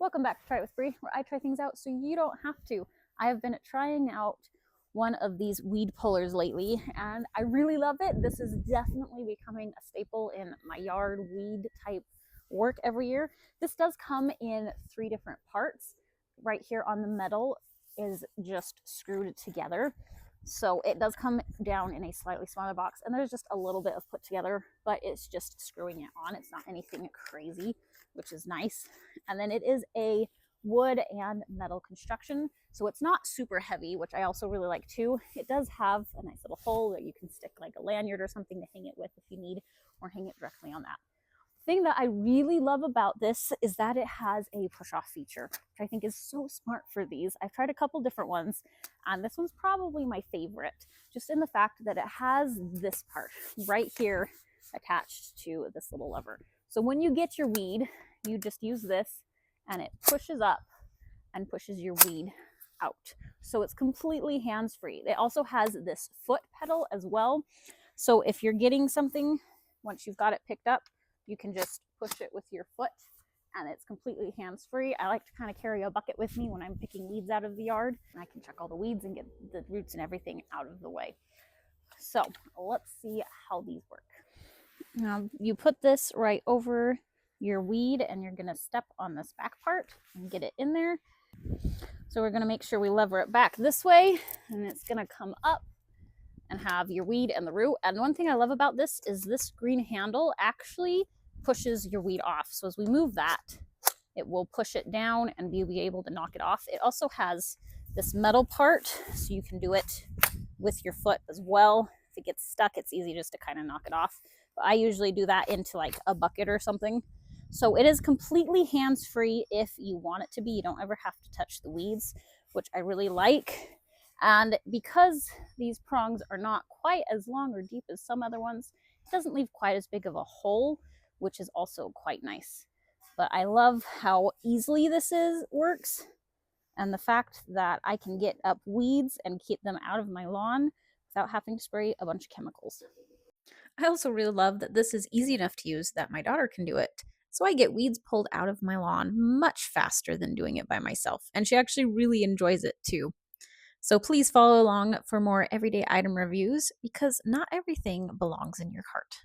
Welcome back to Try It With Bree, where I try things out so you don't have to. I have been trying out one of these weed pullers lately, and I really love it. This is definitely becoming a staple in my yard weed type work every year. This does come in 3 different parts. Right here on the metal is just screwed together. So it does come down in a slightly smaller box, and there's just a little bit of put together, but it's just screwing it on. It's not anything crazy, which is nice. And then it is a wood and metal construction, so it's not super heavy, which I also really like too. It does have a nice little hole that you can stick like a lanyard or something to hang it with if you need, or hang it directly on that. The thing that I really love about this is that it has a push-off feature, which I think is so smart for these. I've tried a couple different ones, and this one's probably my favorite, just in the fact that it has this part right here attached to this little lever. So when you get your weed, you just use this and it pushes up and pushes your weed out. So it's completely hands-free. It also has this foot pedal as well. So if you're getting something, once you've got it picked up, you can just push it with your foot and it's completely hands-free. I like to kind of carry a bucket with me when I'm picking weeds out of the yard, and I can check all the weeds and get the roots and everything out of the way. So let's see how these work. Now you put this right over your weed and you're gonna step on this back part and get it in there. So we're gonna make sure we lever it back this way, and it's gonna come up and have your weed and the root. And one thing I love about this is this green handle actually pushes your weed off. So as we move that, it will push it down and you'll be able to knock it off. It also has this metal part, so you can do it with your foot as well. If it gets stuck, it's easy just to kind of knock it off. But I usually do that into like a bucket or something. So it is completely hands-free if you want it to be. You don't ever have to touch the weeds, which I really like. And because these prongs are not quite as long or deep as some other ones, it doesn't leave quite as big of a hole, which is also quite nice. But I love how easily this works, and the fact that I can get up weeds and keep them out of my lawn without having to spray a bunch of chemicals. I also really love that this is easy enough to use that my daughter can do it. So I get weeds pulled out of my lawn much faster than doing it by myself. And she actually really enjoys it too. So please follow along for more everyday item reviews, because not everything belongs in your cart.